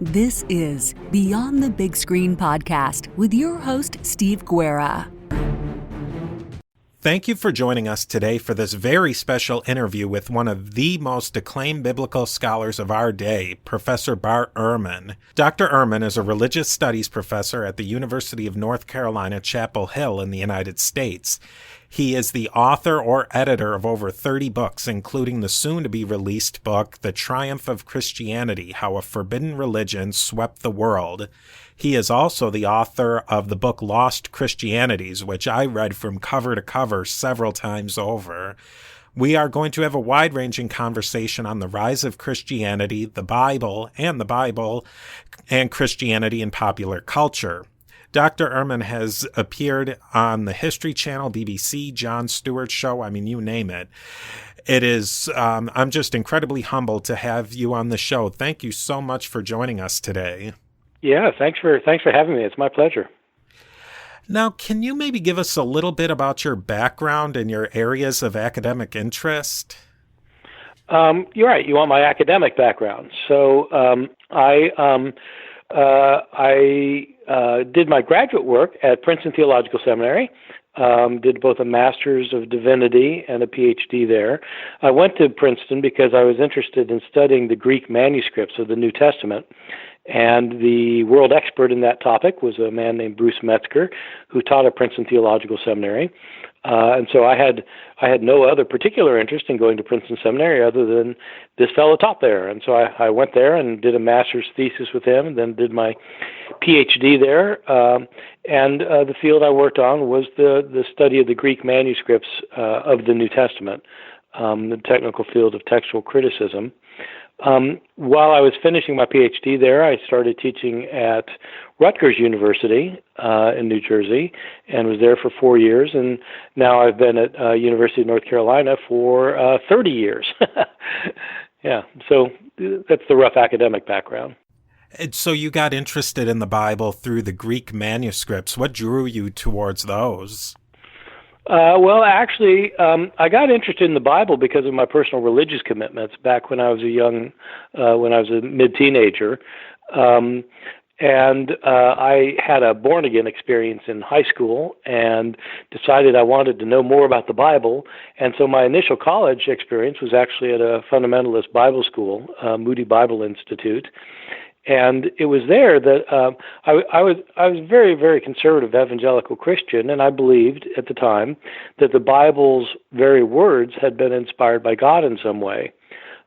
This is Beyond the Big Screen podcast with your host, Steve Guerra. Thank you for joining us today for this very special interview with one of the most acclaimed biblical scholars of our day, Professor Bart Ehrman. Dr. Ehrman is a religious studies professor at the University of North Carolina, Chapel Hill in the United States. He is the author or editor of over 30 books, including the soon-to-be-released book, The Triumph of Christianity, How a Forbidden Religion Swept the World. He is also the author of the book Lost Christianities, which I read from cover to cover several times over. We are going to have a wide-ranging conversation on the rise of Christianity, the Bible, and Christianity in popular culture. Dr. Ehrman has appeared on the History Channel, BBC, Jon Stewart Show, you name it. It is, I'm just incredibly humbled to have you on the show. Thank you so much for joining us today. Yeah, thanks for having me. It's my pleasure. Now, can you maybe give us a little bit about your background and your areas of academic interest? You're right. You want my academic background. So I did my graduate work at Princeton Theological Seminary. Did both a Master's of Divinity and a PhD there. I went to Princeton because I was interested in studying the Greek manuscripts of the New Testament. And the world expert in that topic was a man named Bruce Metzger, who taught at Princeton Theological Seminary. And so I had no other particular interest in going to Princeton Seminary other than this fellow taught there. And so I went there and did a master's thesis with him, and then did my PhD there. And the field I worked on was the study of the Greek manuscripts of the New Testament, the technical field of textual criticism. While I was finishing my PhD there, I started teaching at Rutgers University in New Jersey and was there for 4 years. And now I've been at University of North Carolina for 30 years. Yeah, so that's the rough academic background. And so you got interested in the Bible through the Greek manuscripts. What drew you towards those? Well, actually, I got interested in the Bible because of my personal religious commitments back when I was a mid-teenager. And I had a born-again experience in high school and decided I wanted to know more about the Bible. And so my initial college experience was actually at a fundamentalist Bible school, Moody Bible Institute. And it was there that I was very, very conservative evangelical Christian, and I believed at the time that the Bible's very words had been inspired by God in some way.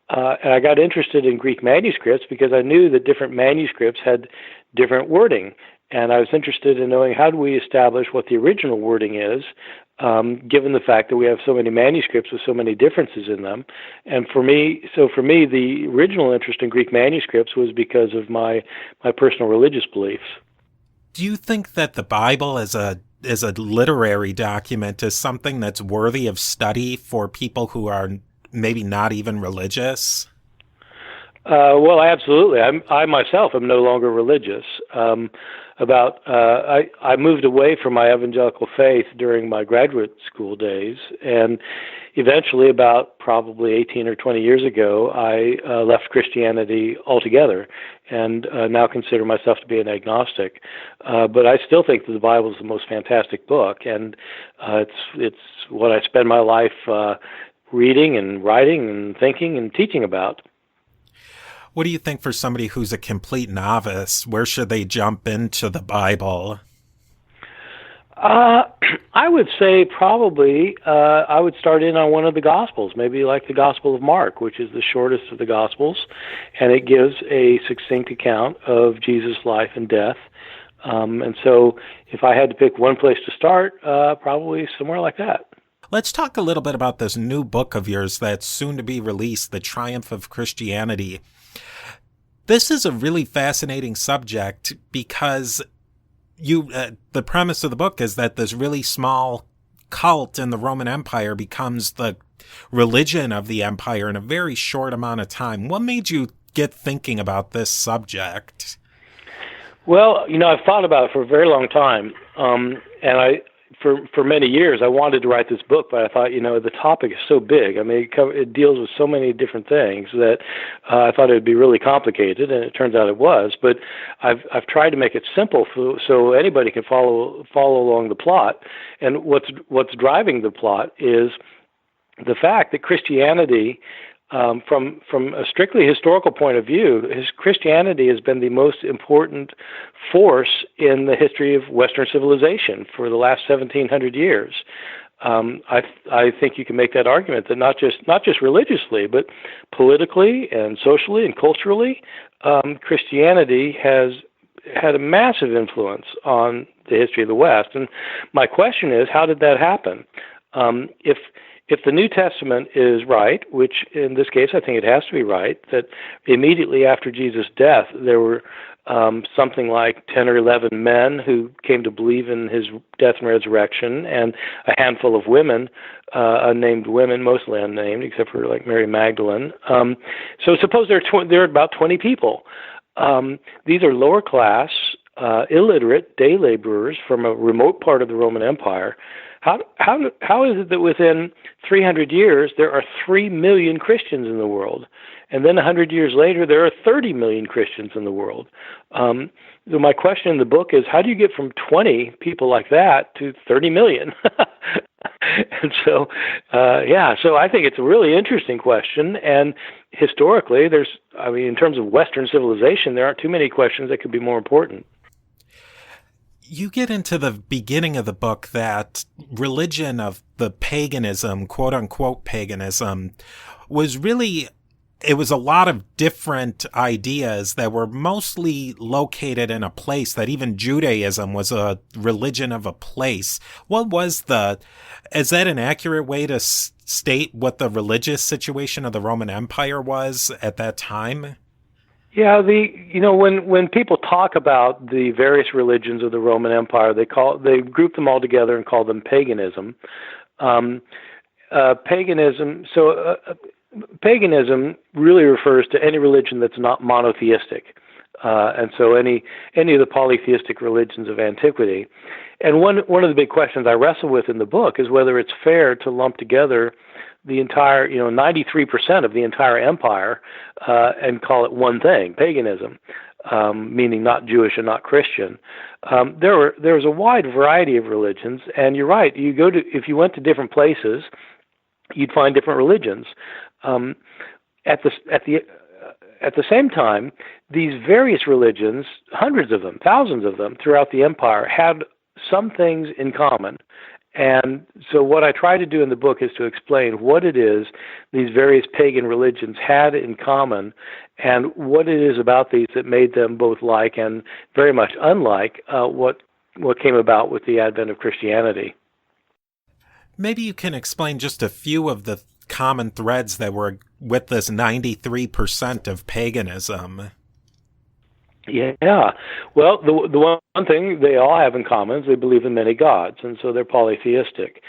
And I got interested in Greek manuscripts because I knew that different manuscripts had different wording. And I was interested in knowing, how do we establish what the original wording is, given the fact that we have so many manuscripts with so many differences in them. And for me, the original interest in Greek manuscripts was because of my personal religious beliefs. Do you think that the Bible as a literary document is something that's worthy of study for people who are maybe not even religious? Well, absolutely. I myself am no longer religious. I moved away from my evangelical faith during my graduate school days, and eventually, about probably 18 or 20 years ago, I left Christianity altogether, and now consider myself to be an agnostic. But I still think that the Bible is the most fantastic book, and it's what I spend my life reading and writing and thinking and teaching about. What do you think for somebody who's a complete novice? Where should they jump into the Bible? I would say probably I would start in on one of the Gospels, maybe like the Gospel of Mark, which is the shortest of the Gospels, and it gives a succinct account of Jesus' life and death. And so if I had to pick one place to start, probably somewhere like that. Let's talk a little bit about this new book of yours that's soon to be released, The Triumph of Christianity. This is a really fascinating subject because the premise of the book is that this really small cult in the Roman Empire becomes the religion of the empire in a very short amount of time. What made you get thinking about this subject? Well, I've thought about it for a very long time, and for many years, I wanted to write this book, but I thought, the topic is so big. I mean, it deals with so many different things that I thought it would be really complicated, and it turns out it was. But I've tried to make it simple so anybody can follow along the plot. And what's driving the plot is the fact that Christianity, from a strictly historical point of view, Christianity has been the most important force in the history of Western civilization for the last 1,700 years. I think you can make that argument that not just religiously, but politically and socially and culturally, Christianity has had a massive influence on the history of the West. And my question is, how did that happen? If the New Testament is right, which in this case I think it has to be right, that immediately after Jesus' death there were something like 10 or 11 men who came to believe in his death and resurrection, and a handful of women, unnamed women, mostly unnamed, except for like Mary Magdalene. So suppose there are about 20 people. These are lower class, illiterate day laborers from a remote part of the Roman Empire. How is it that within 300 years there are 3 million Christians in the world, and then 100 years later there are 30 million Christians in the world? So my question in the book is, how do you get from 20 people like that to 30 million? And so, so I think it's a really interesting question. And historically, in terms of Western civilization, there aren't too many questions that could be more important. You get into the beginning of the book that religion of the paganism, quote unquote paganism, was really, it was a lot of different ideas that were mostly located in a place, that even Judaism was a religion of a place. Is that an accurate way to state what the religious situation of the Roman Empire was at that time? Yeah, when people talk about the various religions of the Roman Empire, they group them all together and call them paganism. Paganism really refers to any religion that's not monotheistic, and so any of the polytheistic religions of antiquity. And one of the big questions I wrestle with in the book is whether it's fair to lump together the entire, 93% of the entire empire, and call it one thing, paganism, meaning not Jewish and not Christian. There's a wide variety of religions, and you're right. If you went to different places, you'd find different religions. At the same time, these various religions, hundreds of them, thousands of them throughout the empire, had some things in common. And so what I try to do in the book is to explain what it is these various pagan religions had in common, and what it is about these that made them both like and very much unlike what came about with the advent of Christianity. Maybe you can explain just a few of the common threads that were with this 93% of paganism. Yeah. Well, the one thing they all have in common is they believe in many gods, and so they're polytheistic.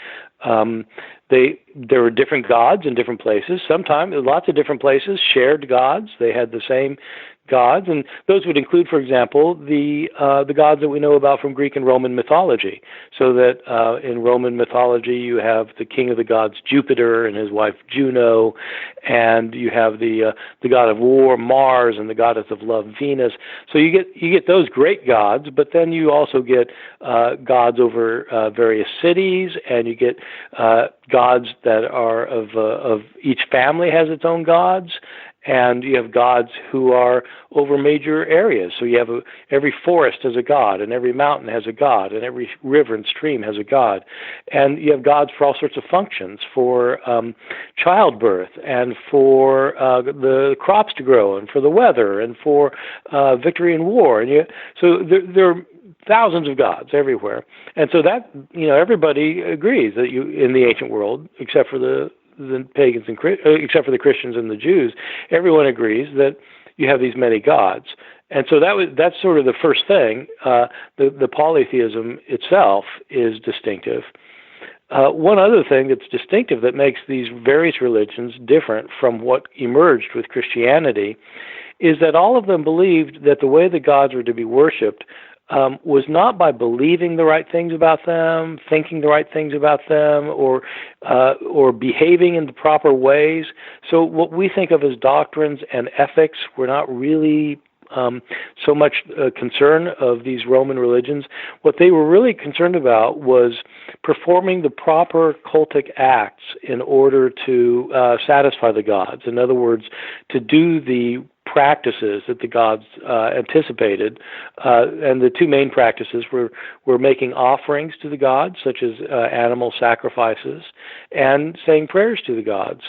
There were different gods in different places. Sometimes lots of different places shared gods. They had the same gods, and those would include, for example, the gods that we know about from Greek and Roman mythology. So that in Roman mythology, you have the king of the gods Jupiter and his wife Juno, and you have the god of war Mars and the goddess of love Venus. So you get those great gods, but then you also get gods over various cities, and you get gods that are of each family has its own gods. And you have gods who are over major areas. So you have every forest has a god, and every mountain has a god, and every river and stream has a god. And you have gods for all sorts of functions, for childbirth, and for the crops to grow, and for the weather, and for victory in war. And so there are thousands of gods everywhere. And so that, everybody agrees that in the ancient world, except for the pagans and except for the Christians and the Jews, everyone agrees that you have these many gods. And so that's sort of the first thing. The polytheism itself is distinctive. One other thing that's distinctive that makes these various religions different from what emerged with Christianity is that all of them believed that the way the gods were to be worshipped was not by believing the right things about them, thinking the right things about them, or behaving in the proper ways. So what we think of as doctrines and ethics were not really so much concern of these Roman religions. What they were really concerned about was performing the proper cultic acts in order to satisfy the gods. In other words, to do the practices that the gods anticipated, and the two main practices were making offerings to the gods, such as animal sacrifices, and saying prayers to the gods.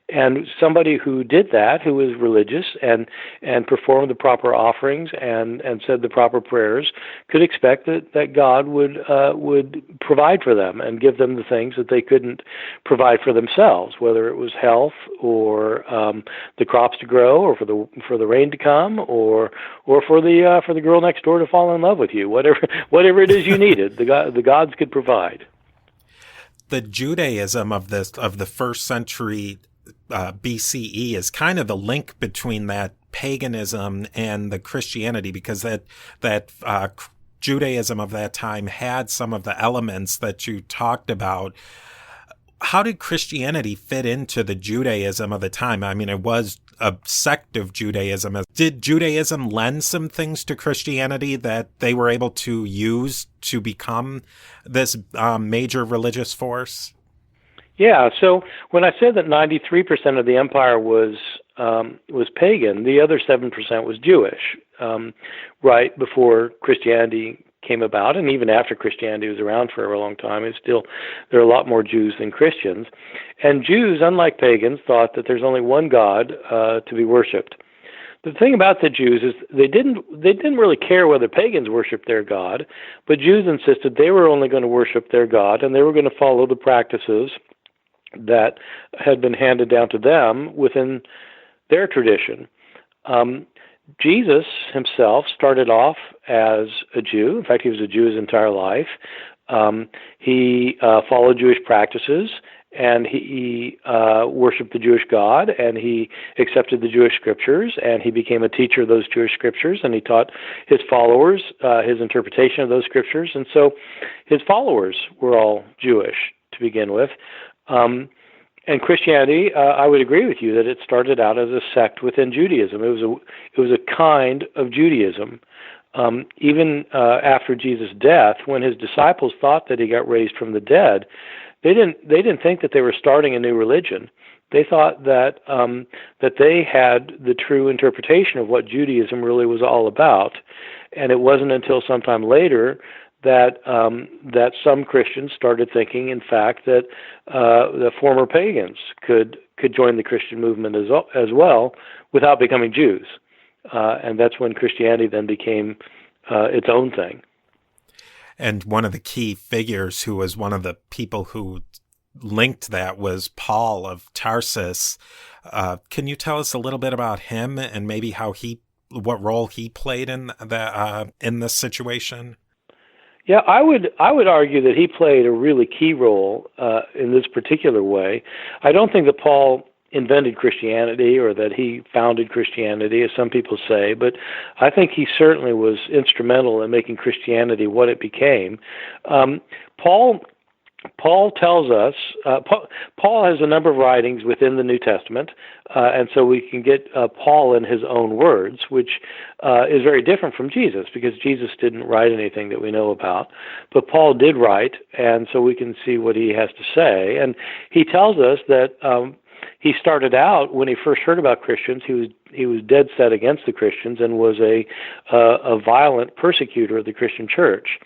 And somebody who did that, who was religious and performed the proper offerings and said the proper prayers, could expect that God would provide for them and give them the things that they couldn't provide for themselves, whether it was health or the crops to grow, or for the rain to come, or for the girl next door to fall in love with you. Whatever it is you needed, the gods could provide. The Judaism of the first century BCE is kind of the link between that paganism and the Christianity, because that Judaism of that time had some of the elements that you talked about. How did Christianity fit into the Judaism of the time? I mean, it was a sect of Judaism. Did Judaism lend some things to Christianity that they were able to use to become this major religious force? Yeah, so when I said that 93% of the empire was pagan, the other 7% was Jewish, right before Christianity came about, and even after Christianity was around for a long time, there are a lot more Jews than Christians. And Jews, unlike pagans, thought that there's only one God to be worshipped. The thing about the Jews is they didn't really care whether pagans worshipped their God, but Jews insisted they were only going to worship their God, and they were going to follow the practices that had been handed down to them within their tradition. Jesus himself started off as a Jew. In fact, he was a Jew his entire life. He followed Jewish practices, and he worshipped the Jewish God, and he accepted the Jewish scriptures, and he became a teacher of those Jewish scriptures, and he taught his followers his interpretation of those scriptures. And so his followers were all Jewish to begin with. And Christianity, I would agree with you that it started out as a sect within Judaism. It was a kind of Judaism. Even after Jesus' death, when his disciples thought that he got raised from the dead, they didn't think that they were starting a new religion. They thought that that they had the true interpretation of what Judaism really was all about, and it wasn't until sometime later that some Christians started thinking, in fact, that the former pagans could join the Christian movement as well without becoming Jews, and that's when Christianity then became its own thing. And one of the key figures who was one of the people who linked that was Paul of Tarsus. Can you tell us a little bit about him and maybe what role he played in this situation? Yeah, I would argue that he played a really key role in this particular way. I don't think that Paul invented Christianity or that he founded Christianity, as some people say, but I think he certainly was instrumental in making Christianity what it became. Paul tells us, Paul has a number of writings within the New Testament, and so we can get Paul in his own words, which is very different from Jesus, because Jesus didn't write anything that we know about, but Paul did write, and so we can see what he has to say. And he tells us that he started out, when he first heard about Christians, he was dead set against the Christians and was a violent persecutor of the Christian church.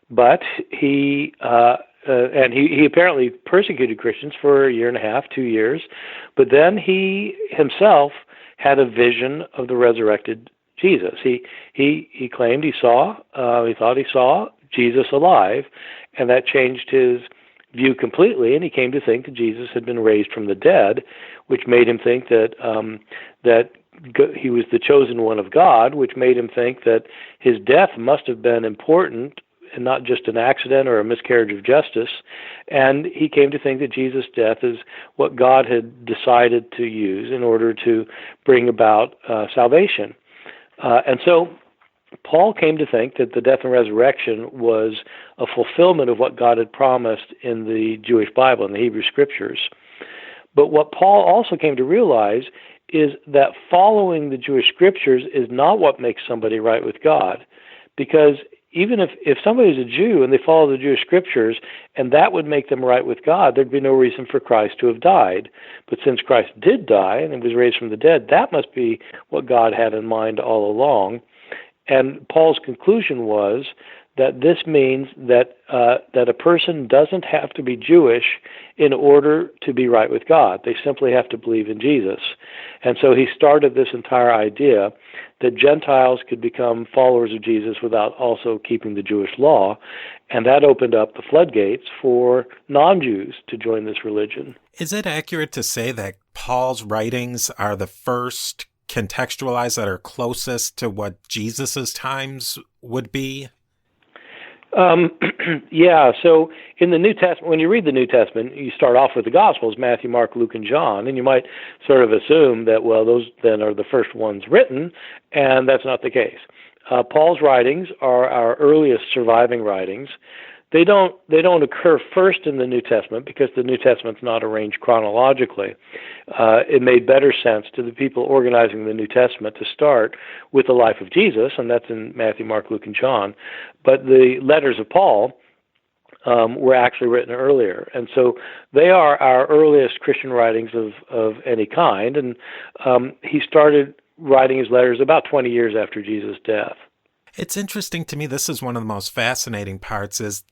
But he apparently persecuted Christians for a year and a half, 2 years. But then he himself had a vision of the resurrected Jesus. He claimed he thought he saw Jesus alive, and that changed his view completely. And he came to think that Jesus had been raised from the dead, which made him think that he was the chosen one of God, which made him think that his death must have been important and not just an accident or a miscarriage of justice. And he came to think that Jesus' death is what God had decided to use in order to bring about salvation. And so Paul came to think that the death and resurrection was a fulfillment of what God had promised in the Jewish Bible, in the Hebrew Scriptures. But what Paul also came to realize is that following the Jewish Scriptures is not what makes somebody right with God. Because even if somebody's a Jew and they follow the Jewish Scriptures and that would make them right with God, there'd be no reason for Christ to have died. But since Christ did die and was raised from the dead, that must be what God had in mind all along. And Paul's conclusion was that this means that a person doesn't have to be Jewish in order to be right with God. They simply have to believe in Jesus. And so he started this entire idea that Gentiles could become followers of Jesus without also keeping the Jewish law, and that opened up the floodgates for non-Jews to join this religion. Is it accurate to say that Paul's writings are the first contextualized that are closest to what Jesus's times would be? Yeah, so in the New Testament, when you read the New Testament, you start off with the Gospels, Matthew, Mark, Luke, and John, and you might sort of assume that, well, those then are the first ones written, and that's not the case. Paul's writings are our earliest surviving writings. They don't occur first in the New Testament because the New Testament's not arranged chronologically. It made better sense to the people organizing the New Testament to start with the life of Jesus, and that's in Matthew, Mark, Luke, and John. But the letters of Paul were actually written earlier, and so they are our earliest Christian writings of any kind. And he started writing his letters about 20 years after Jesus' death. It's interesting to me, this is one of the most fascinating parts, is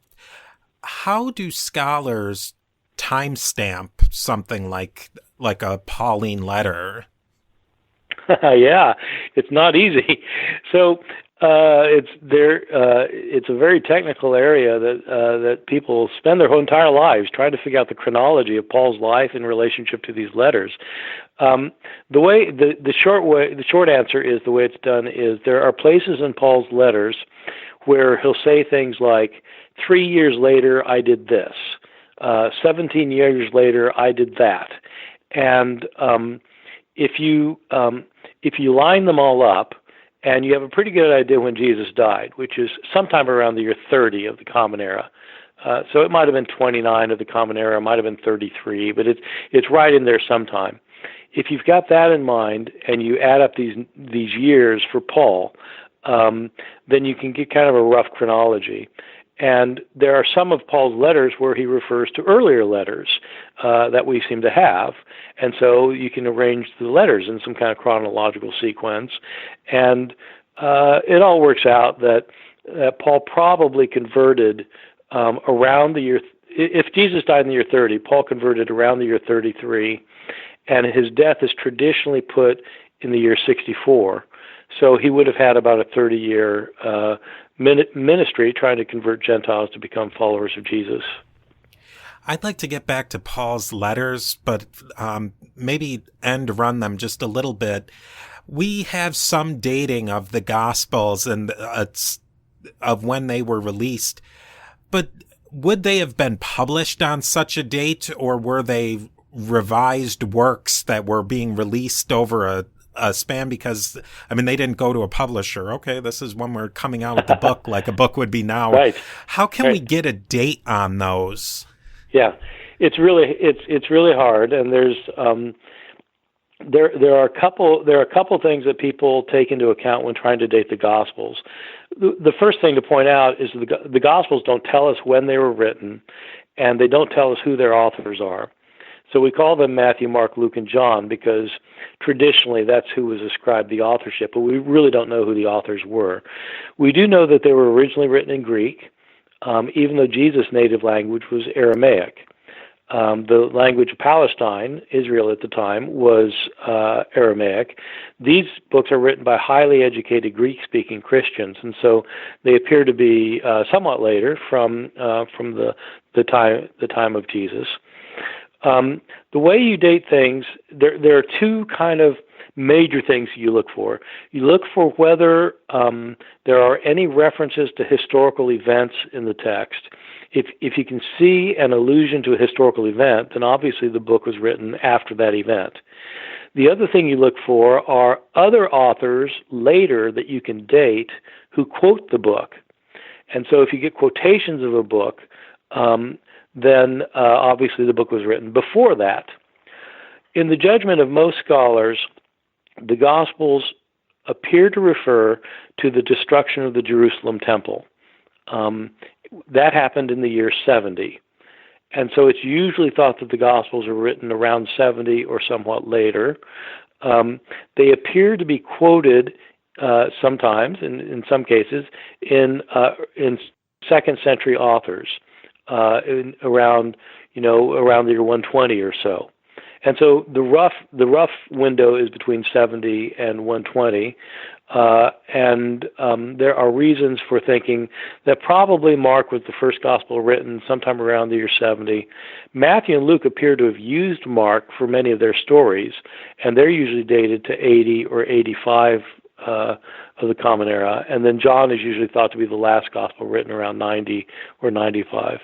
how do scholars timestamp something like a Pauline letter? Yeah, it's not easy. So it's a very technical area that people spend their whole entire lives trying to figure out the chronology of Paul's life in relationship to these letters. The short answer is the way it's done is there are places in Paul's letters where he'll say things like, 3 years later, I did this. 17 years later, I did that. And if you line them all up, and you have a pretty good idea when Jesus died, which is sometime around the year 30 of the Common Era. So it might have been 29 of the Common Era, it might have been 33, but it's right in there sometime. If you've got that in mind, and you add up these years for Paul, then you can get kind of a rough chronology. And there are some of Paul's letters where he refers to earlier letters that we seem to have. And so you can arrange the letters in some kind of chronological sequence. And it all works out that Paul probably converted around the year, if Jesus died in the year 30, Paul converted around the year 33. And his death is traditionally put in the year 64. So he would have had about a 30-year ministry trying to convert Gentiles to become followers of Jesus. I'd like to get back to Paul's letters, but maybe end run them just a little bit. We have some dating of the Gospels and of when they were released, but would they have been published on such a date, or were they revised works that were being released over a span? Because, I mean, they didn't go to a publisher. Okay, this is when we're coming out with the book, like a book would be now. Right. How can we get a date on those? Yeah, it's really hard, and there's there are a couple things that people take into account when trying to date the Gospels. The first thing to point out is the Gospels don't tell us when they were written, and they don't tell us who their authors are. So we call them Matthew, Mark, Luke, and John because traditionally that's who was ascribed the authorship, but we really don't know who the authors were. We do know that they were originally written in Greek, even though Jesus' native language was Aramaic. The language of Palestine, Israel at the time, was Aramaic. These books are written by highly educated Greek-speaking Christians, and so they appear to be somewhat later from the time of Jesus. The way you date things, there are two kind of major things you look for. You look for whether there are any references to historical events in the text. If you can see an allusion to a historical event, then obviously the book was written after that event. The other thing you look for are other authors later that you can date who quote the book. And so if you get quotations of a book, then obviously the book was written before that. In the judgment of most scholars, the Gospels appear to refer to the destruction of the Jerusalem temple. That happened in the year 70. And so it's usually thought that the Gospels are written around 70 or somewhat later. They appear to be quoted sometimes, in some cases, in second century authors around the year 120 or so. And so the rough window is between 70 and 120, and there are reasons for thinking that probably Mark was the first gospel written sometime around the year 70. Matthew and Luke appear to have used Mark for many of their stories, and they're usually dated to 80 or 85 of the Common Era, and then John is usually thought to be the last gospel written around 90 or 95.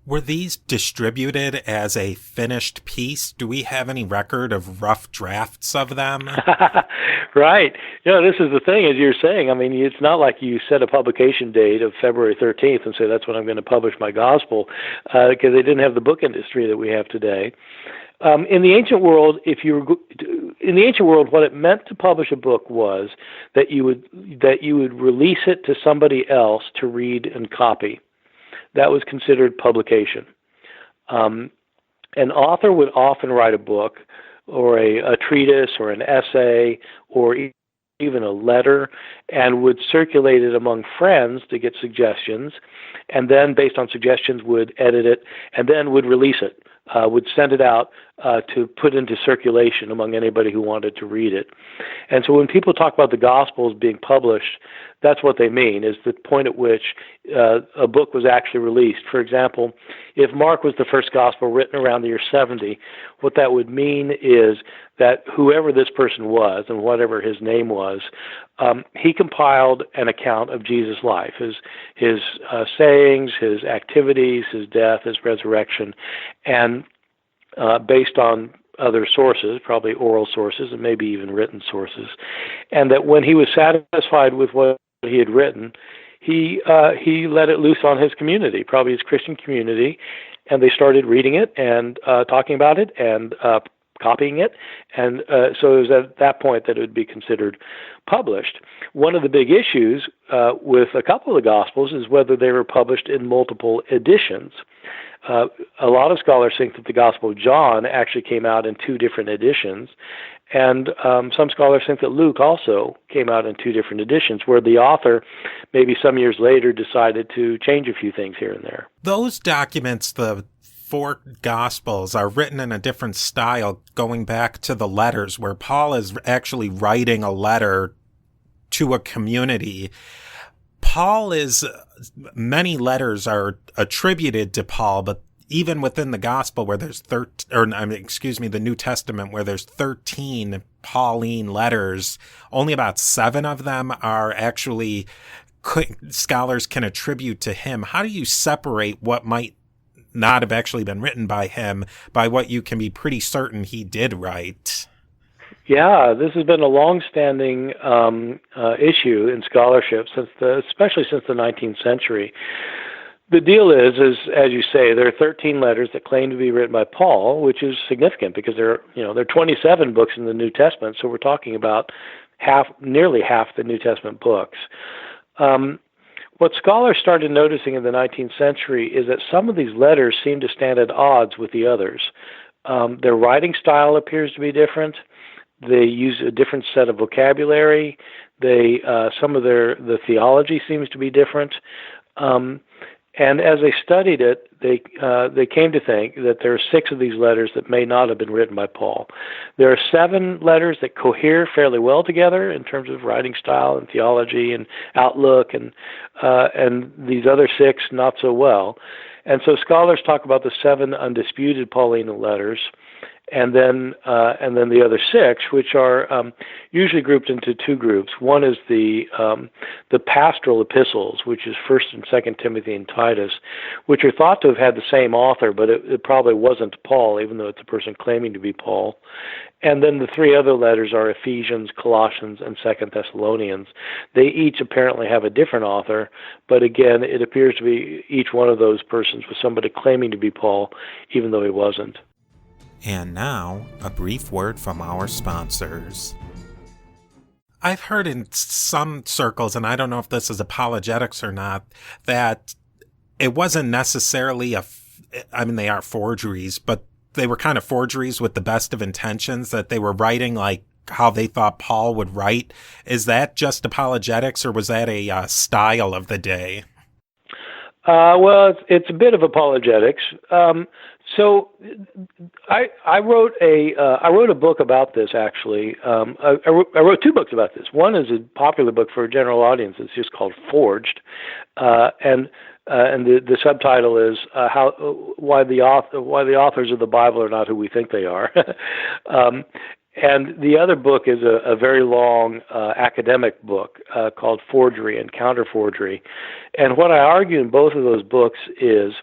Were these distributed as a finished piece? Do we have any record of rough drafts of them? Right. This is the thing, as you're saying. I mean, it's not like you set a publication date of February 13th and say that's when I'm going to publish my gospel, because they didn't have the book industry that we have today. In the ancient world, what it meant to publish a book was that you would release it to somebody else to read and copy. That was considered publication. An author would often write a book or a treatise or an essay or even a letter and would circulate it among friends to get suggestions, and then based on suggestions would edit it and then would release it, would send it out to put into circulation among anybody who wanted to read it. And so when people talk about the Gospels being published, that's what they mean, is the point at which a book was actually released. For example, if Mark was the first Gospel written around the year 70, what that would mean is that whoever this person was and whatever his name was, he compiled an account of Jesus' life, his sayings, his activities, his death, his resurrection, and based on other sources, probably oral sources and maybe even written sources, and that when he was satisfied with what he had written, he let it loose on his community, probably his Christian community, and they started reading it and talking about it and copying it, and so it was at that point that it would be considered published. One of the big issues with a couple of the Gospels is whether they were published in multiple editions. A lot of scholars think that the Gospel of John actually came out in 2 different editions, and some scholars think that Luke also came out in 2 different editions, where the author, maybe some years later, decided to change a few things here and there. Those documents, the 4 Gospels, are written in a different style, going back to the letters, where Paul is actually writing a letter to a community. Many letters are attributed to Paul, but even within the Gospel where there's the New Testament where there's 13 Pauline letters, only about 7 of them are actually scholars can attribute to him. How do you separate what might not have actually been written by him by what you can be pretty certain he did write? Yeah, this has been a long-standing issue in scholarship especially since the 19th century. The deal is, as you say, there are 13 letters that claim to be written by Paul, which is significant because there are 27 books in the New Testament, so we're talking about nearly half the New Testament books. What scholars started noticing in the 19th century is that some of these letters seem to stand at odds with the others. Their writing style appears to be different. They use a different set of vocabulary. Some of the theology seems to be different. And as they studied it, they came to think that there are 6 of these letters that may not have been written by Paul. There are 7 letters that cohere fairly well together in terms of writing style and theology and outlook, and these other 6 not so well. And so scholars talk about the 7 undisputed Pauline letters, and then the other 6, which are usually grouped into 2 groups. One is the pastoral epistles, which is 1st and 2nd Timothy and Titus, which are thought to have had the same author, but it probably wasn't Paul, even though it's a person claiming to be Paul. And then the 3 other letters are Ephesians, Colossians, and 2nd Thessalonians. They each apparently have a different author, but again, it appears to be each one of those persons was somebody claiming to be Paul, even though he wasn't. And now, a brief word from our sponsors. I've heard in some circles, and I don't know if this is apologetics or not, that it wasn't necessarily they are forgeries, but they were kind of forgeries with the best of intentions, that they were writing like how they thought Paul would write. Is that just apologetics, or was that a style of the day? Well, it's a bit of apologetics. So I wrote a book about this, actually. I wrote 2 books about this. One is a popular book for a general audience. It's just called Forged, and the subtitle is why the authors of the Bible are not who we think they are. And the other book is a very long academic book called Forgery and Counterforgery. And what I argue in both of those books is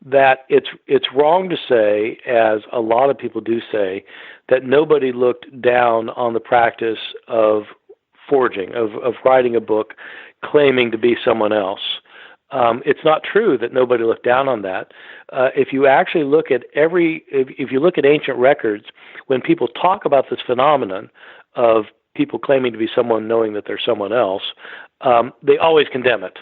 that it's wrong to say, as a lot of people do say, that nobody looked down on the practice of forging, of writing a book claiming to be someone else. It's not true that nobody looked down on that. If you actually look at if you look at ancient records, when people talk about this phenomenon of people claiming to be someone knowing that they're someone else, they always condemn it.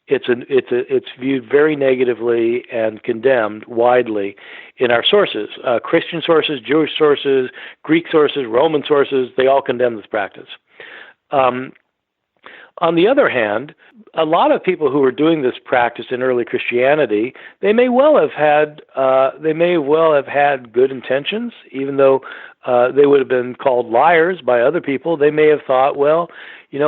It's viewed very negatively and condemned widely in our sources. Christian sources, Jewish sources, Greek sources, Roman sources, they all condemn this practice. On the other hand, a lot of people who were doing this practice in early Christianity, they may well have had good intentions, even though they would have been called liars by other people. They may have thought, well,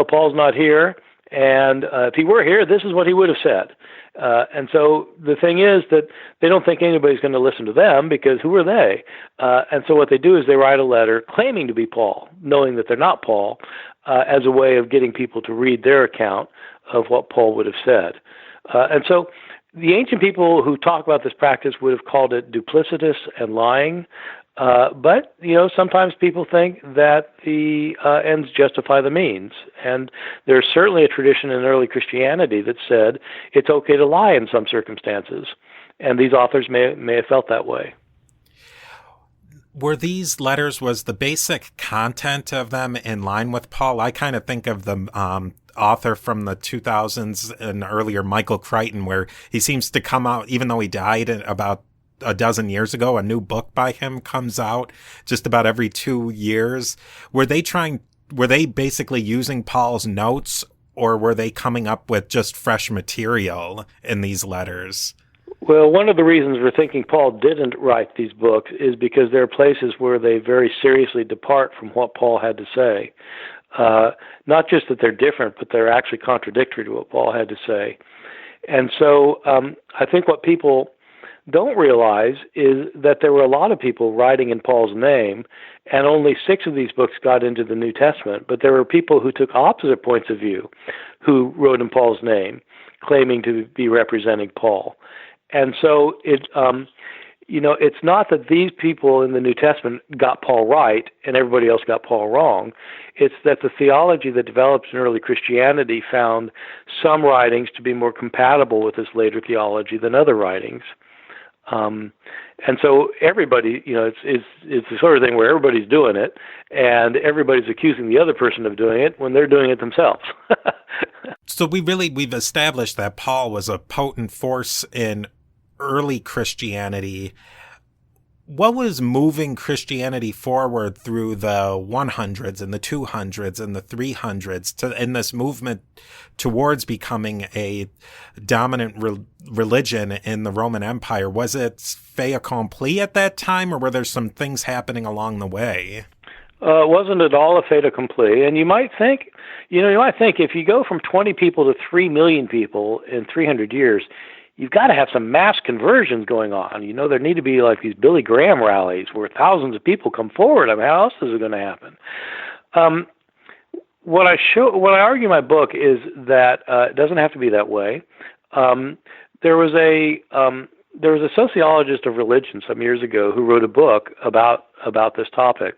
Paul's not here, and if he were here, this is what he would have said. And so the thing is that they don't think anybody's going to listen to them, because who are they? And so what they do is they write a letter claiming to be Paul, knowing that they're not Paul, as a way of getting people to read their account of what Paul would have said. And so the ancient people who talk about this practice would have called it duplicitous and lying. But, sometimes people think that the ends justify the means. And there's certainly a tradition in early Christianity that said it's okay to lie in some circumstances. And these authors may have felt that way. Were these letters, was the basic content of them in line with Paul? I kind of think of the author from the 2000s and earlier, Michael Crichton, where he seems to come out, even though he died about a dozen years ago, a new book by him comes out just about every 2 years. Were they basically using Paul's notes, or were they coming up with just fresh material in these letters? Well, one of the reasons we're thinking Paul didn't write these books is because there are places where they very seriously depart from what Paul had to say. Not just that they're different, but they're actually contradictory to what Paul had to say. And so I think what people don't realize is that there were a lot of people writing in Paul's name, and only 6 of these books got into the New Testament. But there were people who took opposite points of view who wrote in Paul's name, claiming to be representing Paul. And so it's not that these people in the New Testament got Paul right and everybody else got Paul wrong. It's that the theology that developed in early Christianity found some writings to be more compatible with this later theology than other writings. And so everybody, it's the sort of thing where everybody's doing it, and everybody's accusing the other person of doing it when they're doing it themselves. So we've established that Paul was a potent force in early Christianity. What was moving Christianity forward through the 100s and the 200s and the 300s in this movement towards becoming a dominant religion in the Roman Empire? Was it fait accompli at that time, or were there some things happening along the way? It wasn't at all a fait accompli. And you might think if you go from 20 people to 3 million people in 300 years, you've got to have some mass conversions going on. There need to be like these Billy Graham rallies where thousands of people come forward. I mean, how else is it going to happen? What I argue in my book is that it doesn't have to be that way. There was a sociologist of religion some years ago who wrote a book about this topic.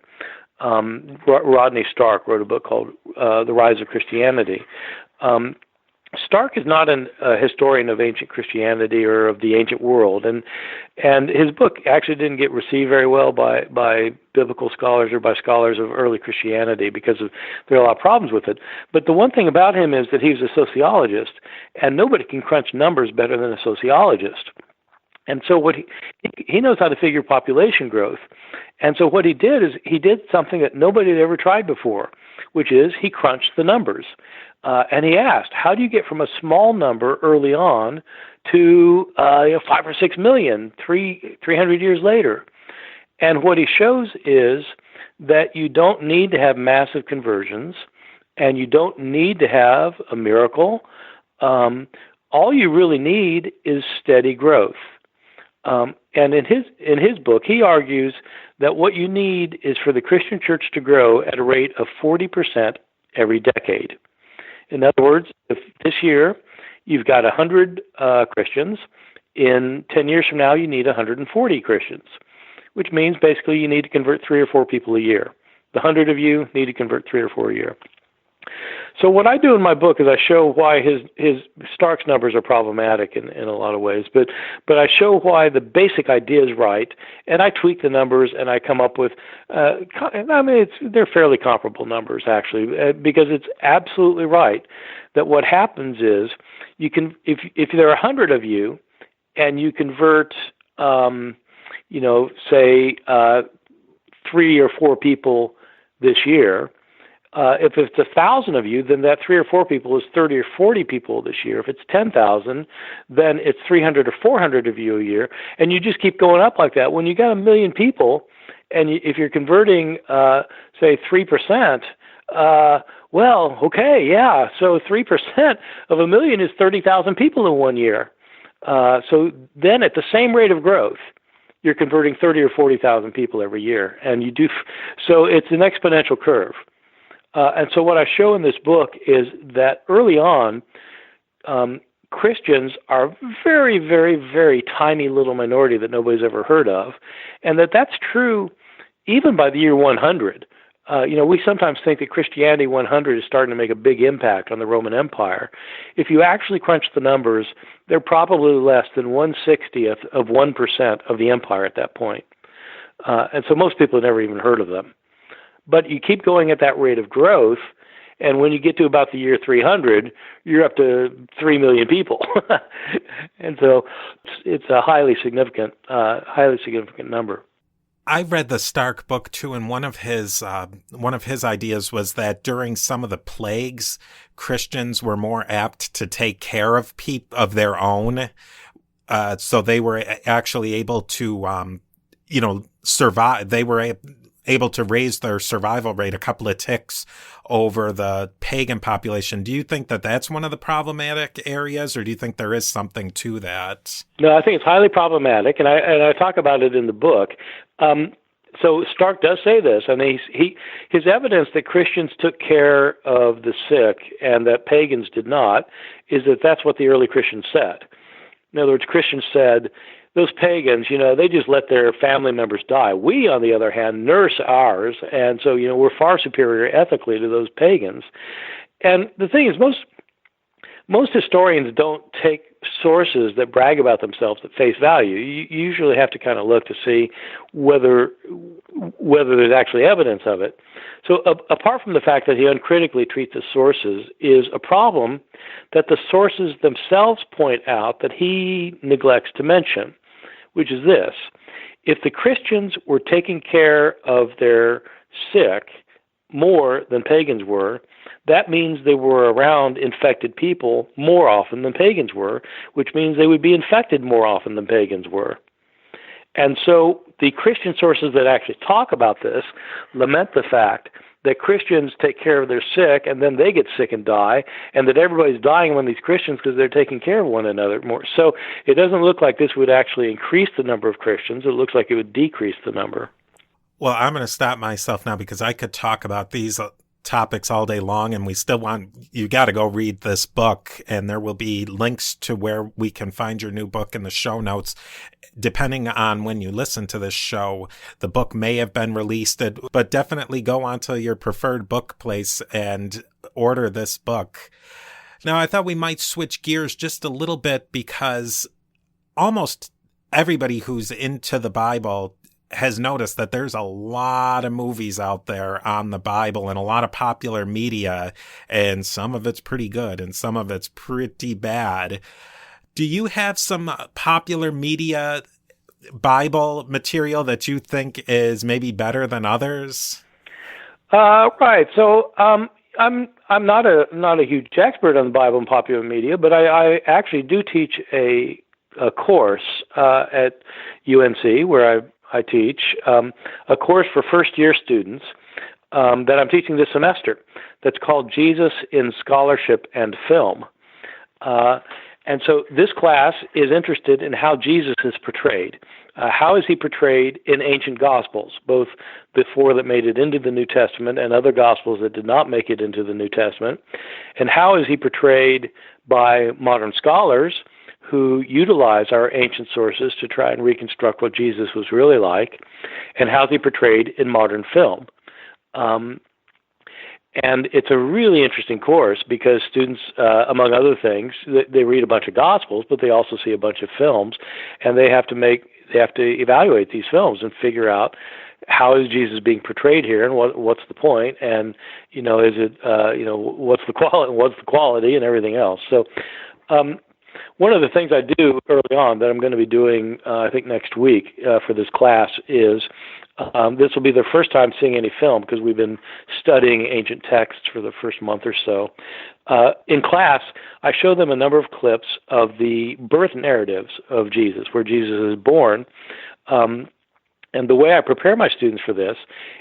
Rodney Stark wrote a book called The Rise of Christianity. Stark is not a historian of ancient Christianity or of the ancient world, and his book actually didn't get received very well by biblical scholars or by scholars of early Christianity because there are a lot of problems with it. But the one thing about him is that he was a sociologist, and nobody can crunch numbers better than a sociologist. And so what he knows how to figure population growth. And so what he did is he did something that nobody had ever tried before, which is he crunched the numbers. And he asked, how do you get from a small number early on to 5 or 6 million 300 years later? And what he shows is that you don't need to have massive conversions, and you don't need to have a miracle. All you really need is steady growth. And in his book, he argues that what you need is for the Christian church to grow at a rate of 40% every decade. In other words, if this year you've got 100 Christians, in 10 years from now you need 140 Christians, which means basically you need to convert 3 or 4 people a year. The 100 of you need to convert 3 or 4 a year. So what I do in my book is I show why his Stark's numbers are problematic in a lot of ways, but I show why the basic idea is right, and I tweak the numbers and I come up with, they're fairly comparable numbers actually, because it's absolutely right that what happens is you can, if there are 100 of you and you convert, say 3 or 4 people this year. If it's 1,000 of you, then that 3 or 4 people is 30 or 40 people this year. If it's 10,000, then it's 300 or 400 of you a year, and you just keep going up like that. When you got 1 million people, and if you're converting, say 3%, well, okay, yeah. So 3% of 1 million is 30,000 people in 1 year. So then, at the same rate of growth, you're converting 30 or 40,000 people every year, and you do. So it's an exponential curve. And so what I show in this book is that early on, Christians are a very, very, very tiny little minority that nobody's ever heard of, and that's true even by the year 100. We sometimes think that Christianity 100 is starting to make a big impact on the Roman Empire. If you actually crunch the numbers, they're probably less than 1/60th of 1% of the empire at that point. And so most people have never even heard of them. But you keep going at that rate of growth, and when you get to about the year 300, you're up to 3 million people. And so it's a highly significant number. I read the Stark book too, and one of his ideas was that during some of the plagues, Christians were more apt to take care of their own, so they were actually able to, survive. They were able to raise their survival rate a couple of ticks over the pagan population. Do you think that that's one of the problematic areas, or do you think there is something to that? No, I think it's highly problematic, and I talk about it in the book. So Stark does say this, and his evidence that Christians took care of the sick and that pagans did not is that that's what the early Christians said. In other words, Christians said, those pagans, they just let their family members die. We, on the other hand, nurse ours, and so, we're far superior ethically to those pagans. And the thing is, most historians don't take sources that brag about themselves at face value. You usually have to kind of look to see whether there's actually evidence of it. So apart from the fact that he uncritically treats the sources is a problem that the sources themselves point out that he neglects to mention, which is this. If the Christians were taking care of their sick more than pagans were, that means they were around infected people more often than pagans were, which means they would be infected more often than pagans were. And so the Christian sources that actually talk about this lament the fact that Christians take care of their sick and then they get sick and die, and that everybody's dying among these Christians because they're taking care of one another more. So it doesn't look like this would actually increase the number of Christians. It looks like it would decrease the number. Well, I'm going to stop myself now because I could talk about these topics all day long, and we still want you got to go read this book, and there will be links to where we can find your new book in the show notes. Depending on when you listen to this show, the book may have been released, but definitely go onto your preferred book place and order this book. Now, I thought we might switch gears just a little bit because almost everybody who's into the Bible has noticed that there's a lot of movies out there on the Bible and a lot of popular media, and some of it's pretty good and some of it's pretty bad. Do you have some popular media Bible material that you think is maybe better than others? Right. So I'm not a huge expert on the Bible and popular media, but I actually do teach a course at UNC where I teach a course for first-year students that I'm teaching this semester that's called Jesus in Scholarship and Film. And so this class is interested in how Jesus is portrayed. How is he portrayed in ancient Gospels, both the four that made it into the New Testament and other Gospels that did not make it into the New Testament? And how is he portrayed by modern scholars who utilize our ancient sources to try and reconstruct what Jesus was really like? And how is he portrayed in modern film? And it's a really interesting course because students, among other things, they read a bunch of Gospels, but they also see a bunch of films, and they have to evaluate these films and figure out how is Jesus being portrayed here, and what's the point, and is it what's the quality, and everything else. So, one of the things I do early on that I'm going to be doing, I think next week for this class is. This will be their first time seeing any film because we've been studying ancient texts for the first month or so. In class, I show them a number of clips of the birth narratives of Jesus, where Jesus is born. And the way I prepare my students for this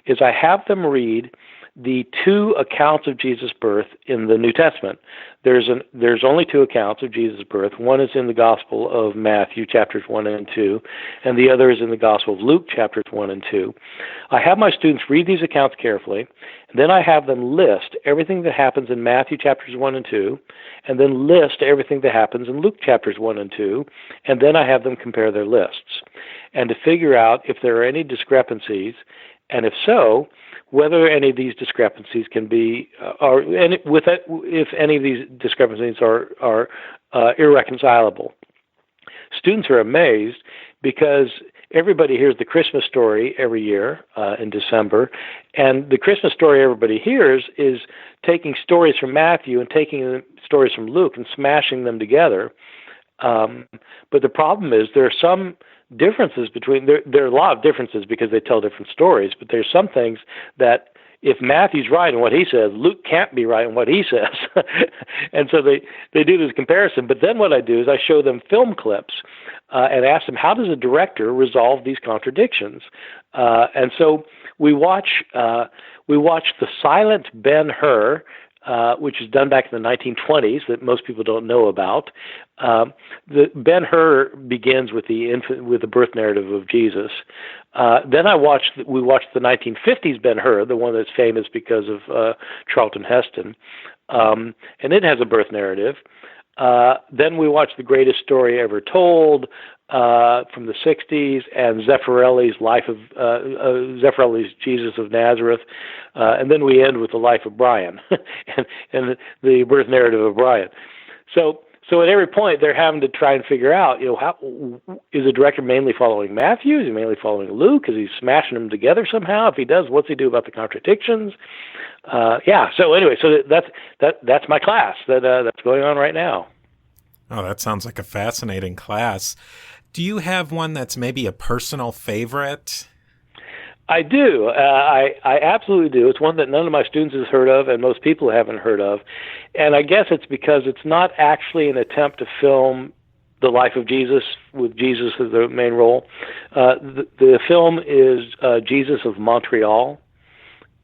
is I have them read the two accounts of Jesus' birth in the New Testament. There's only two accounts of Jesus' birth. One is in the Gospel of Matthew, chapters 1 and 2, and the other is in the Gospel of Luke, chapters 1 and 2. I have my students read these accounts carefully, and then I have them list everything that happens in Matthew, chapters 1 and 2, and then list everything that happens in Luke, chapters 1 and 2, and then I have them compare their lists, and to figure out if there are any discrepancies, and if so, whether any of these discrepancies can be, if any of these discrepancies are irreconcilable. Students are amazed because everybody hears the Christmas story every year in December, and the Christmas story everybody hears is taking stories from Matthew and taking stories from Luke and smashing them together. But the problem is there are some differences between there are a lot of differences because they tell different stories, but there's some things that if Matthew's right in what he says, Luke can't be right in what he says. And so they do this comparison. But then what I do is I show them film clips and ask them, how does a director resolve these contradictions? And so we watch the silent Ben-Hur, which is done back in the 1920s that most people don't know about. The Ben-Hur begins with the birth narrative of Jesus. Then we watched the 1950s Ben-Hur, the one that's famous because of Charlton Heston, and it has a birth narrative. Then we watched The Greatest Story Ever Told from the 60s, and Zeffirelli's Zeffirelli's Jesus of Nazareth, and then we end with the life of Brian and the birth narrative of Brian. So at every point they're having to try and figure out, how is the director mainly following Matthew? Is he mainly following Luke? Is he smashing them together somehow? If he does, what's he do about the contradictions? So anyway, so that's my class that's going on right now. Oh, that sounds like a fascinating class. Do you have one that's maybe a personal favorite? I do. I absolutely do. It's one that none of my students has heard of and most people haven't heard of. And I guess it's because it's not actually an attempt to film the life of Jesus with Jesus as the main role. The film is Jesus of Montreal.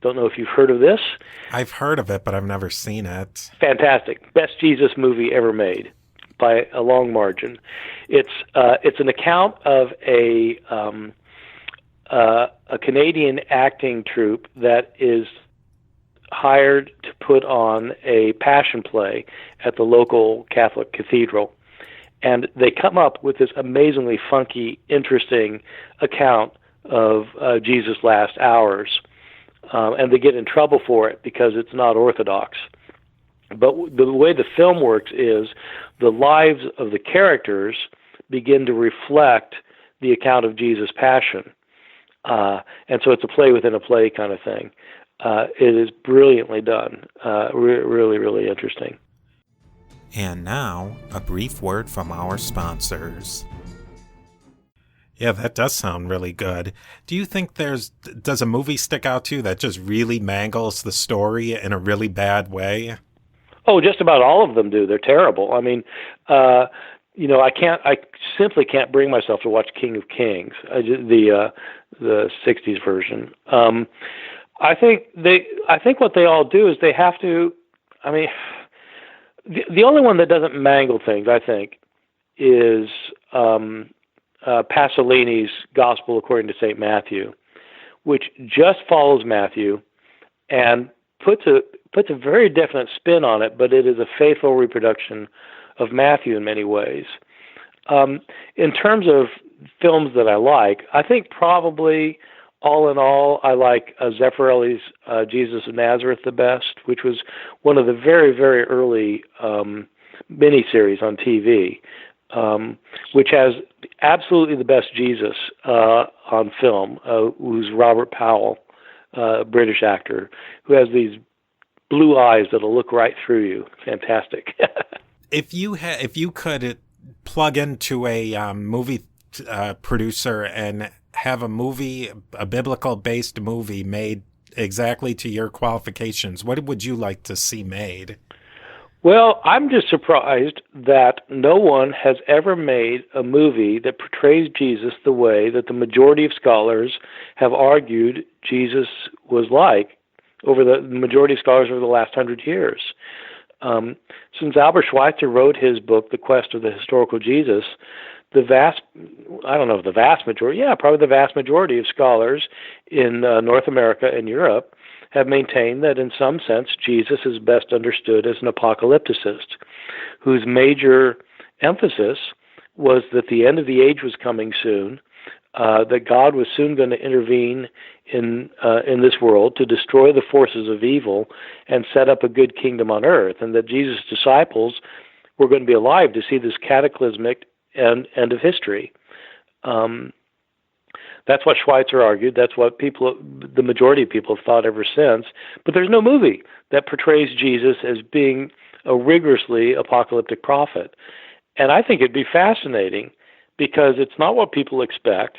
Don't know if you've heard of this. I've heard of it, but I've never seen it. Fantastic. Best Jesus movie ever made by a long margin. It's an account of a Canadian acting troupe that is hired to put on a passion play at the local Catholic cathedral. And they come up with this amazingly funky, interesting account of Jesus' last hours. And they get in trouble for it because it's not orthodox. But the way the film works is the lives of the characters begin to reflect the account of Jesus' passion. And so it's a play within a play kind of thing. It is brilliantly done. Really, really interesting. And now, a brief word from our sponsors. Yeah, that does sound really good. Do you think does a movie stick out to you that just really mangles the story in a really bad way? Oh, just about all of them do. They're terrible. I mean, I simply can't bring myself to watch King of Kings, the '60s version. I think what they all do is they have to. I mean, the only one that doesn't mangle things, I think, is Pasolini's Gospel According to St. Matthew, which just follows Matthew and puts a very definite spin on it, but it is a faithful reproduction of Matthew in many ways. In terms of films that I like, I think probably all in all, I like Zeffirelli's Jesus of Nazareth the best, which was one of the very, very early miniseries on TV, which has absolutely the best Jesus on film, who's Robert Powell, British actor, who has these blue eyes that'll look right through you. Fantastic. If you could plug into a movie producer and have a biblical-based movie made exactly to your qualifications, what would you like to see made? Well, I'm just surprised that no one has ever made a movie that portrays Jesus the way that the majority of scholars have argued Jesus was like the majority of scholars over the last 100 years. Since Albert Schweitzer wrote his book, The Quest of the Historical Jesus, probably the vast majority of scholars in North America and Europe have maintained that in some sense Jesus is best understood as an apocalypticist whose major emphasis was that the end of the age was coming soon, that God was soon going to intervene in this world to destroy the forces of evil and set up a good kingdom on earth, and that Jesus' disciples were going to be alive to see this cataclysmic end of history. That's what Schweitzer argued. That's what the majority of people have thought ever since. But there's no movie that portrays Jesus as being a rigorously apocalyptic prophet. And I think it'd be fascinating because it's not what people expect,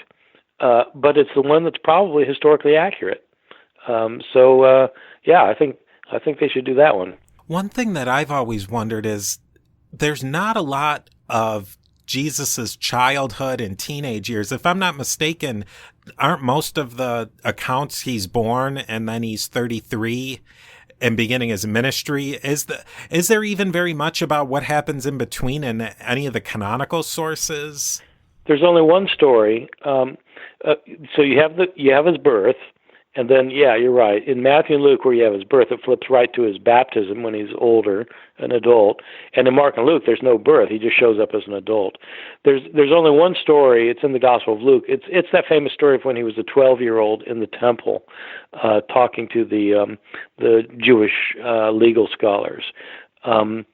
but it's the one that's probably historically accurate. I think they should do that one. One thing that I've always wondered is there's not a lot of Jesus's childhood and teenage years. If I'm not mistaken, aren't most of the accounts he's born and then he's 33 and beginning his ministry? Is there even very much about what happens in between in any of the canonical sources? There's only one story. So you have his birth, and then you're right. In Matthew and Luke, where you have his birth, it flips right to his baptism when he's older, an adult. And in Mark and Luke, there's no birth; he just shows up as an adult. There's only one story. It's in the Gospel of Luke. It's that famous story of when he was a 12-year-old in the temple, talking to the Jewish legal scholars. And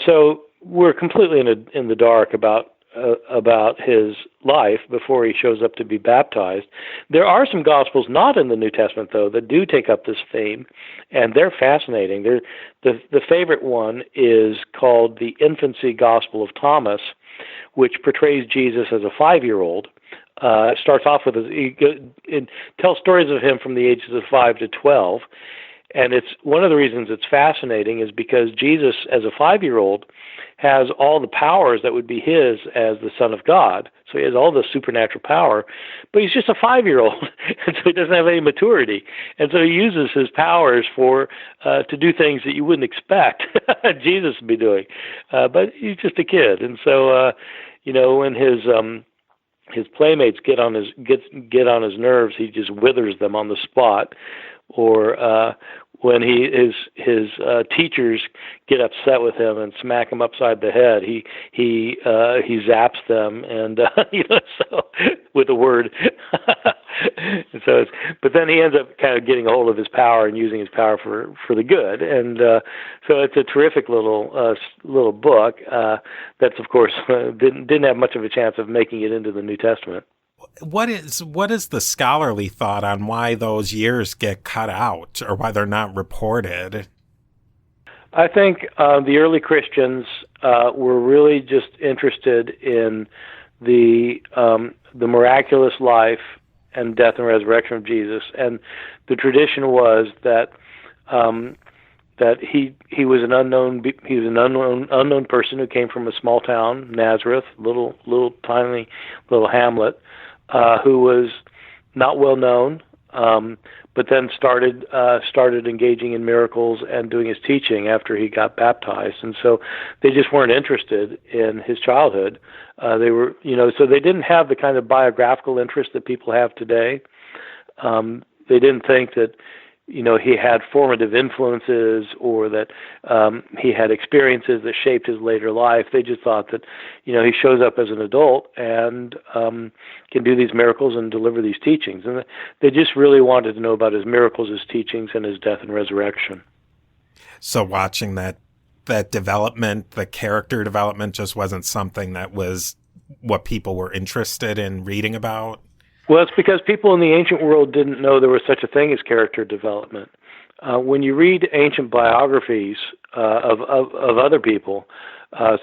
so we're completely in the dark about his life before he shows up to be baptized. There are some Gospels not in the New Testament, though, that do take up this theme, and they're fascinating. The favorite one is called the Infancy Gospel of Thomas, which portrays Jesus as a 5-year-old. It starts off with it tells stories of him from the ages of 5 to 12, and it's one of the reasons it's fascinating is because Jesus, as a 5-year-old, has all the powers that would be his as the Son of God. So he has all the supernatural power, but he's just a 5-year-old. and so he doesn't have any maturity, and so he uses his powers for to do things that you wouldn't expect Jesus to be doing, but he's just a kid, and so when his playmates get on his nerves, he just withers them on the spot, or when his teachers get upset with him and smack him upside the head, he zaps them, and so with a word. And so, but then he ends up kind of getting a hold of his power and using his power for the good, and so it's a terrific little book that's, of course, didn't have much of a chance of making it into the New Testament. What is the scholarly thought on why those years get cut out or why they're not reported? I think the early Christians were really just interested in the miraculous life and death and resurrection of Jesus, and the tradition was that he was an unknown person who came from a small town, Nazareth, little tiny little hamlet, who was not well known, but then started engaging in miracles and doing his teaching after he got baptized. And so they just weren't interested in his childhood. They were, so they didn't have the kind of biographical interest that people have today. They didn't think that, he had formative influences or that he had experiences that shaped his later life. They just thought that, he shows up as an adult and can do these miracles and deliver these teachings. And they just really wanted to know about his miracles, his teachings, and his death and resurrection. So watching that development, the character development, just wasn't something that was what people were interested in reading about? Well, it's because people in the ancient world didn't know there was such a thing as character development. When you read ancient biographies of other people,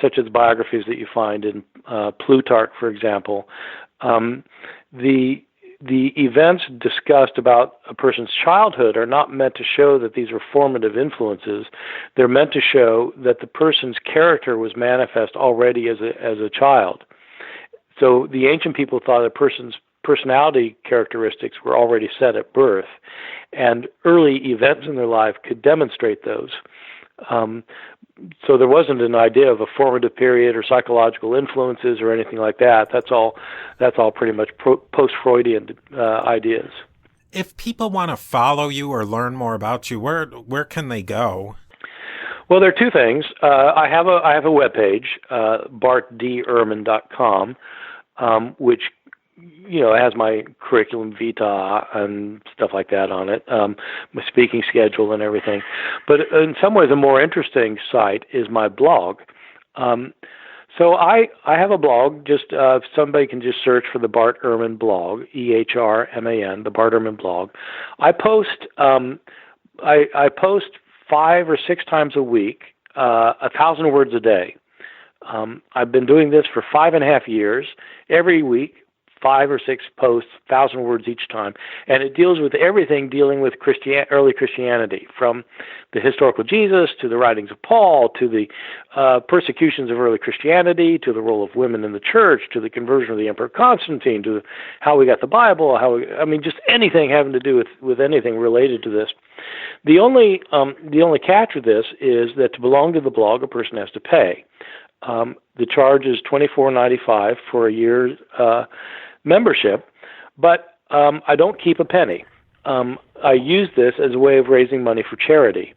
such as biographies that you find in Plutarch, for example, the events discussed about a person's childhood are not meant to show that these are formative influences. They're meant to show that the person's character was manifest already as a child. So the ancient people thought a person's personality characteristics were already set at birth, and early events in their life could demonstrate those. So there wasn't an idea of a formative period or psychological influences or anything like that. That's all pretty much post-Freudian ideas. If people want to follow you or learn more about you, where can they go? Well, there are two things. I have a webpage, bartdehrman.com, which has my curriculum vitae and stuff like that on it, my speaking schedule and everything. But in some ways, a more interesting site is my blog. So I have a blog. Just somebody can just search for the Bart Ehrman blog, EHRMAN, the Bart Ehrman blog. I post I post 5 or 6 times a week, 1,000 words a day. I've been doing this for 5.5 years. Every week, 5 or 6 posts, 1,000 words each time, and it deals with everything dealing with early Christianity, from the historical Jesus to the writings of Paul to the persecutions of early Christianity to the role of women in the church to the conversion of the Emperor Constantine to how we got the Bible, just anything having to do with anything related to this. The only catch with this is that to belong to the blog, a person has to pay. The charge is $24.95 for a year's membership, but I don't keep a penny. I use this as a way of raising money for charity,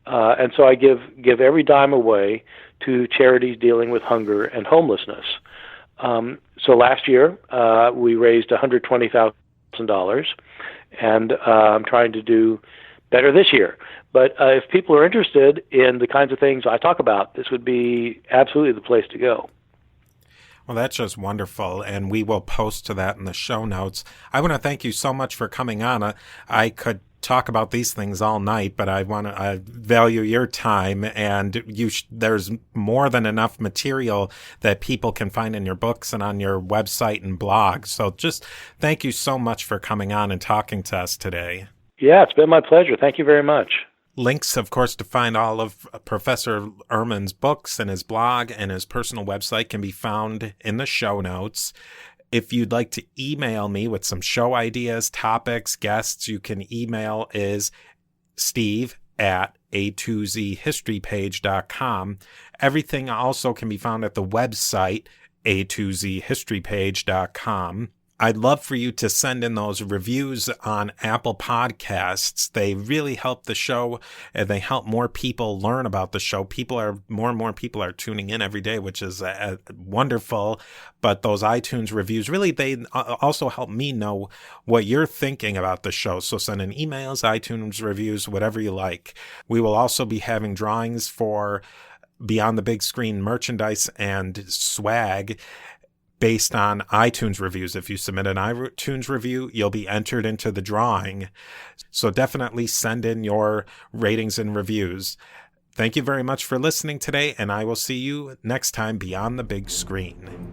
and so I give every dime away to charities dealing with hunger and homelessness. So last year we raised $120,000, and I'm trying to do better this year. But if people are interested in the kinds of things I talk about, this would be absolutely the place to go. Well, that's just wonderful, and we will post to that in the show notes. I want to thank you so much for coming on. I could talk about these things all night, but I value your time, and there's more than enough material that people can find in your books and on your website and blog. So just thank you so much for coming on and talking to us today. Yeah, it's been my pleasure. Thank you very much. Links, of course, to find all of Professor Ehrman's books and his blog and his personal website can be found in the show notes. If you'd like to email me with some show ideas, topics, guests, you can email is steve@a2zhistorypage.com. Everything also can be found at the website a2zhistorypage.com. I'd love for you to send in those reviews on Apple Podcasts. They really help the show, and they help more people learn about the show. More and more people are tuning in every day, which is wonderful. But those iTunes reviews, really, they also help me know what you're thinking about the show. So send in emails, iTunes reviews, whatever you like. We will also be having drawings for Beyond the Big Screen merchandise and swag based on iTunes reviews. If you submit an iTunes review, you'll be entered into the drawing. So definitely send in your ratings and reviews. Thank you very much for listening today, and I will see you next time beyond the big screen.